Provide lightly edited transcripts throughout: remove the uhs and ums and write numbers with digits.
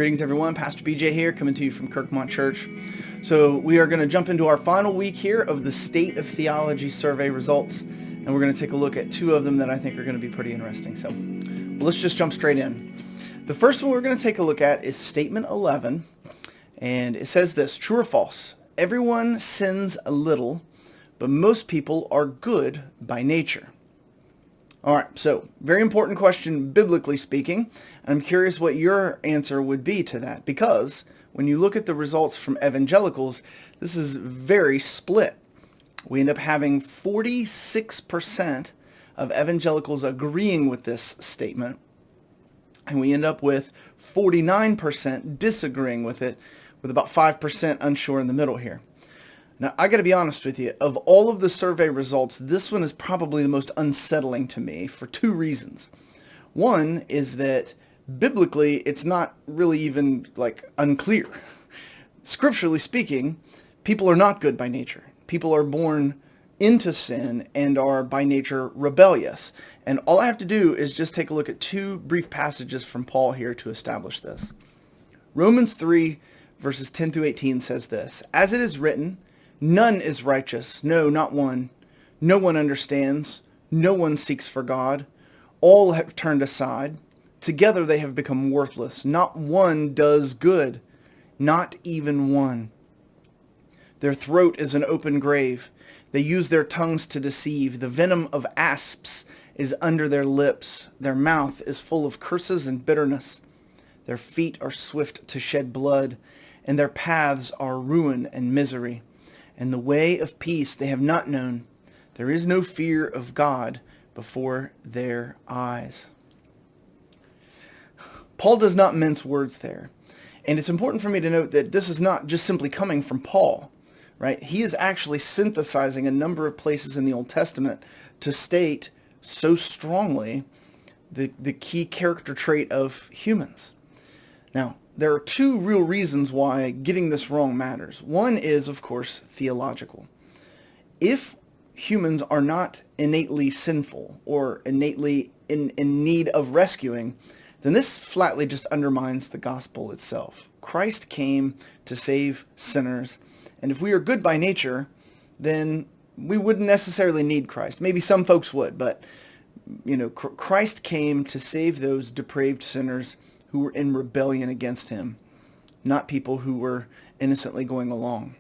Greetings everyone, Pastor BJ here, coming to you from Kirkmont Church. So we are going to jump into our final week here of the State of Theology survey results, and we're going to take a look at two of them that I think are going to be pretty interesting. So let's just jump straight in. The first one we're going to take a look at is Statement 11, and it says this: true or false? Everyone sins a little, but most people are good by nature. All right, so very important question, biblically speaking. I'm curious what your answer would be to that, because when you look at the results from Evangelicals, this is very split. We end up having 46% of Evangelicals agreeing with this statement, and we end up with 49% disagreeing with it, with about 5% unsure in the middle here. Now, I got to be honest with you, of all of the survey results, this one is probably the most unsettling to me for two reasons. One is that biblically, it's not really even unclear. Scripturally speaking, people are not good by nature. People are born into sin and are by nature rebellious. And all I have to do is just take a look at two brief passages from Paul here to establish this. Romans 3 verses 10 through 18 says this: as it is written, none is righteous, no, not one. No one understands. No one seeks for God. All have turned aside. Together they have become worthless. Not one does good, not even one. Their throat is an open grave. They use their tongues to deceive. The venom of asps is under their lips. Their mouth is full of curses and bitterness. Their feet are swift to shed blood, and their paths are ruin and misery. And the way of peace they have not known. There is no fear of God before their eyes. Paul does not mince words there. And it's important for me to note that this is not just simply coming from Paul, right? He is actually synthesizing a number of places in the Old Testament to state so strongly the key character trait of humans. Now, there are two real reasons why getting this wrong matters. One is, of course, theological. If humans are not innately sinful or innately in need of rescuing, then this flatly just undermines the gospel itself. Christ came to save sinners, and if we are good by nature, then we wouldn't necessarily need Christ. Maybe some folks would, but Christ came to save those depraved sinners who were in rebellion against him, not people who were innocently going along.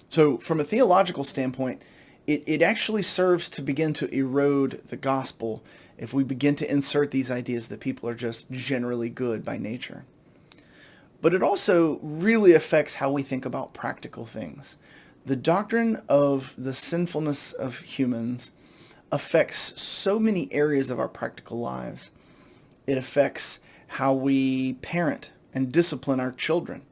So from a theological standpoint, it actually serves to begin to erode the gospel if we begin to insert these ideas that people are just generally good by nature. But it also really affects how we think about practical things. The doctrine of the sinfulness of humans affects so many areas of our practical lives. It affects how we parent and discipline our children.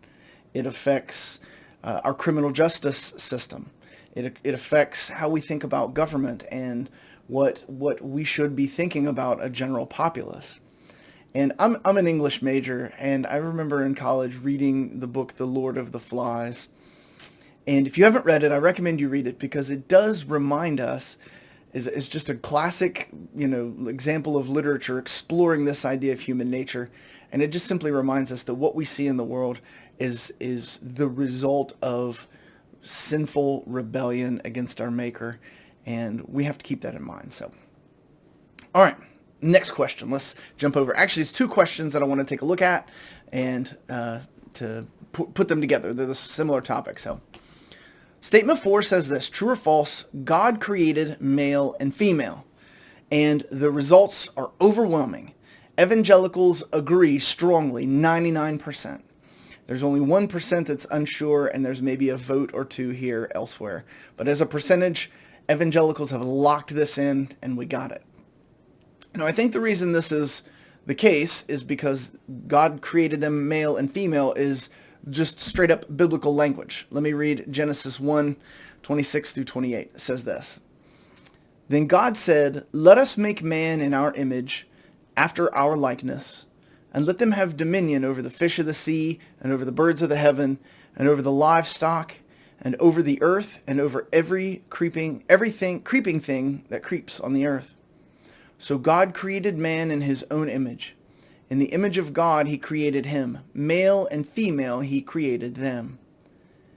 It affects our criminal justice system. It affects how we think about government and what we should be thinking about a general populace. And I'm an English major, and I remember in college reading the book The Lord of the Flies. And if you haven't read it, I recommend you read it, because it does remind us, is just a classic, example of literature exploring this idea of human nature. And it just simply reminds us that what we see in the world is the result of sinful rebellion against our Maker. And we have to keep that in mind. So, all right, next question. Let's jump over. Actually, it's two questions that I want to take a look at and to put them together. They're the similar topic. So, Statement 4 says this: true or false, God created male and female. And the results are overwhelming. Evangelicals agree strongly, 99%. There's only 1% that's unsure, and there's maybe a vote or two here elsewhere. But as a percentage, Evangelicals have locked this in, and we got it. Now, I think the reason this is the case is because God created them male and female is just straight up biblical language. Let me read Genesis 1:26 through 28. It says this: then God said, let us make man in our image, after our likeness, and let them have dominion over the fish of the sea, and over the birds of the heaven, and over the livestock, and over the earth, and over every creeping thing that creeps on the earth. So God created man in his own image. In the image of God he created him. Male and female he created them.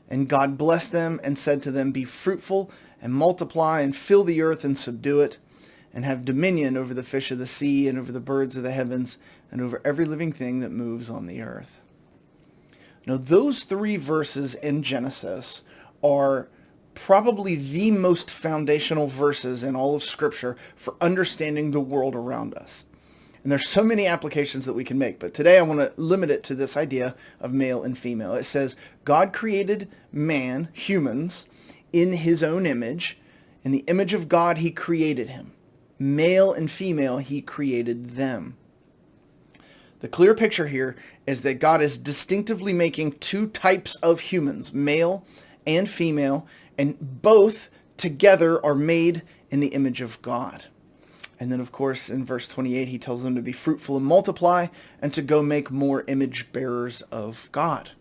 And God blessed them and said to them, be fruitful and multiply and fill the earth and subdue it, and have dominion over the fish of the sea and over the birds of the heavens and over every living thing that moves on the earth. Now, those 3 verses in Genesis are probably the most foundational verses in all of Scripture for understanding the world around us. And there's so many applications that we can make, but today I want to limit it to this idea of male and female. It says, God created man, humans, in his own image. In the image of God, he created him. Male and female, he created them. The clear picture here is that God is distinctively making 2 types of humans, male and female, and both together are made in the image of God. And then, of course, in verse 28, he tells them to be fruitful and multiply and to go make more image bearers of God.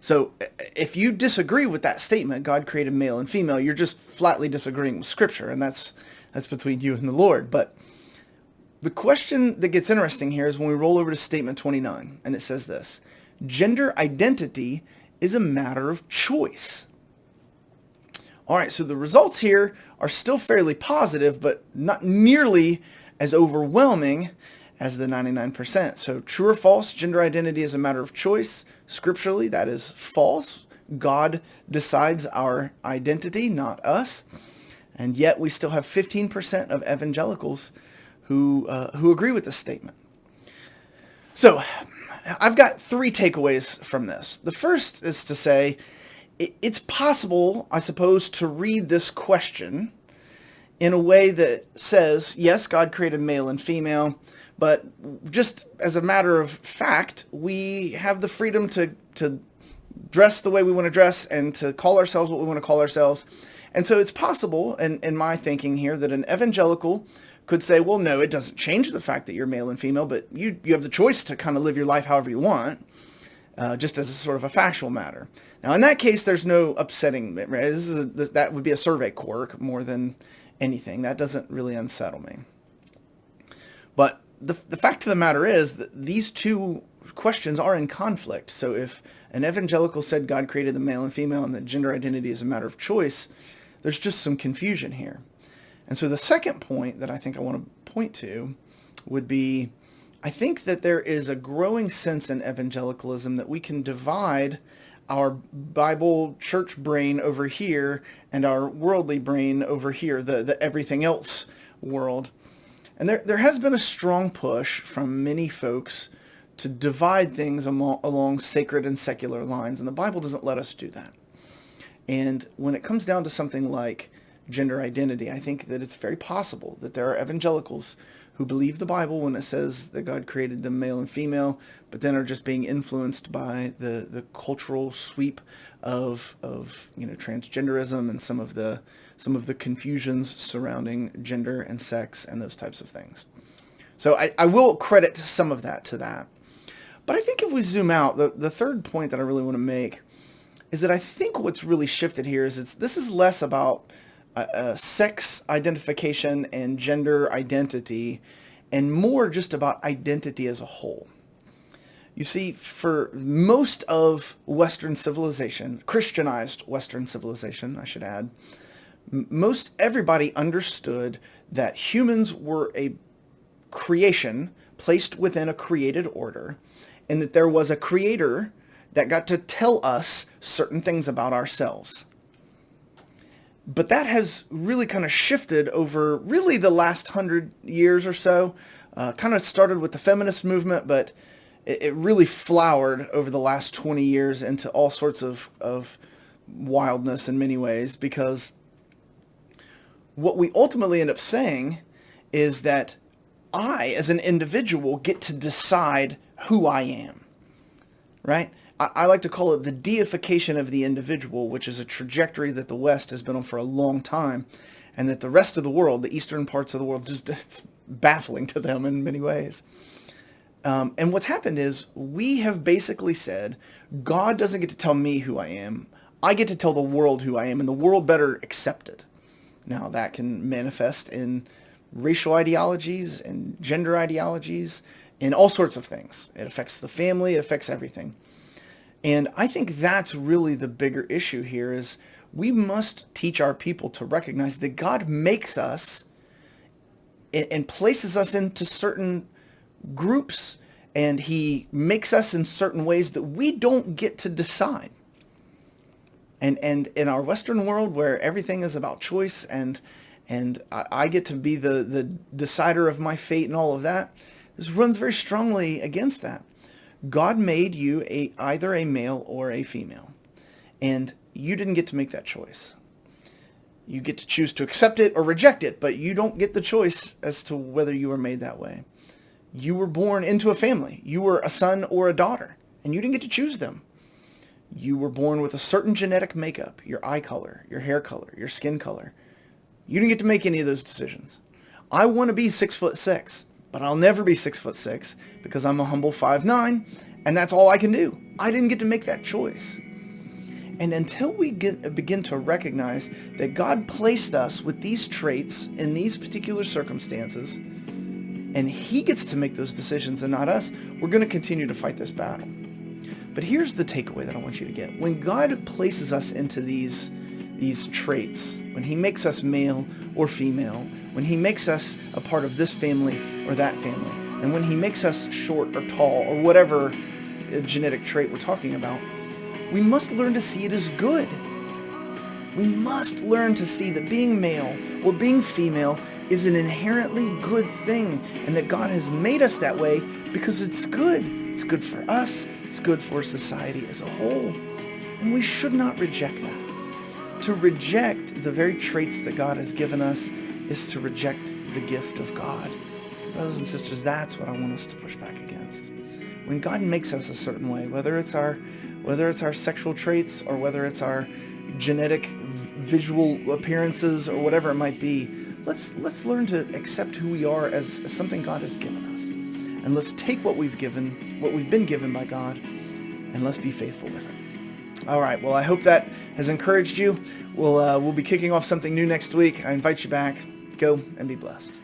So if you disagree with that statement, God created male and female, you're just flatly disagreeing with Scripture, and that's between you and the Lord. But the question that gets interesting here is when we roll over to statement 29, and it says this: gender identity is a matter of choice. All right, so the results here are still fairly positive, but not nearly as overwhelming as the 99%. So true or false, gender identity is a matter of choice. Scripturally, that is false. God decides our identity, not us. And yet we still have 15% of evangelicals who agree with this statement. So I've got 3 takeaways from this. The first is to say, it's possible, I suppose, to read this question in a way that says, yes, God created male and female, but just as a matter of fact, we have the freedom to dress the way we want to dress and to call ourselves what we want to call ourselves. And so it's possible, in my thinking here, that an evangelical could say, well, no, it doesn't change the fact that you're male and female, but you have the choice to kind of live your life however you want, just as a sort of a factual matter. Now, in that case, there's no upsetting. Right? That would be a survey quirk more than anything. That doesn't really unsettle me. But the fact of the matter is that these 2 questions are in conflict. So if an evangelical said God created the male and female and that gender identity is a matter of choice, there's just some confusion here. And so the second point that I think I want to point to would be, I think that there is a growing sense in evangelicalism that we can divide our Bible church brain over here and our worldly brain over here, the everything else world. And there has been a strong push from many folks to divide things along sacred and secular lines, and the Bible doesn't let us do that. And when it comes down to something like gender identity, I think that it's very possible that there are evangelicals who believe the Bible when it says that God created them male and female, but then are just being influenced by the cultural sweep of transgenderism and some of the confusions surrounding gender and sex and those types of things. So I will credit some of that to that. But I think if we zoom out, the third point that I really want to make is that I think what's really shifted here is this is less about sex identification and gender identity, and more just about identity as a whole. You see, for most of Western civilization, Christianized Western civilization, I should add, most everybody understood that humans were a creation placed within a created order, and that there was a creator that got to tell us certain things about ourselves. But that has really kind of shifted over really the last 100 years or so. Kind of started with the feminist movement, but it really flowered over the last 20 years into all sorts of wildness in many ways, because what we ultimately end up saying is that I, as an individual, get to decide who I am, right? I like to call it the deification of the individual, which is a trajectory that the West has been on for a long time, and that the rest of the world, the eastern parts of the world, just it's baffling to them in many ways. And what's happened is we have basically said, God doesn't get to tell me who I am. I get to tell the world who I am, and the world better accept it. Now, that can manifest in racial ideologies and gender ideologies in all sorts of things. It affects the family. It affects everything. And I think that's really the bigger issue here is we must teach our people to recognize that God makes us and places us into certain groups, and he makes us in certain ways that we don't get to decide. And in our Western world where everything is about choice and I get to be the decider of my fate and all of that, this runs very strongly against that. God made you either a male or a female, and you didn't get to make that choice. You get to choose to accept it or reject it, but you don't get the choice as to whether you were made that way. You were born into a family. You were a son or a daughter, and you didn't get to choose them. You were born with a certain genetic makeup, your eye color, your hair color, your skin color. You didn't get to make any of those decisions. I want to be 6'6", but I'll never be 6'6" because I'm a humble 5'9", and that's all I can do. I didn't get to make that choice. And until we begin to recognize that God placed us with these traits in these particular circumstances, and he gets to make those decisions and not us, we're going to continue to fight this battle. But here's the takeaway that I want you to get. When God places us into these traits, when he makes us male or female, when he makes us a part of this family or that family, and when he makes us short or tall or whatever genetic trait we're talking about, we must learn to see it as good. We must learn to see that being male or being female is an inherently good thing, and that God has made us that way because it's good. It's good for us. It's good for society as a whole. And we should not reject that. To reject the very traits that God has given us is to reject the gift of God. Brothers and sisters, that's what I want us to push back against. When God makes us a certain way, whether it's our sexual traits or whether it's our genetic visual appearances or whatever it might be, let's learn to accept who we are as something God has given us. And let's take what we've been given by God, and let's be faithful with it. All right, well, I hope that has encouraged you. We'll be kicking off something new next week. I invite you back. Go and be blessed.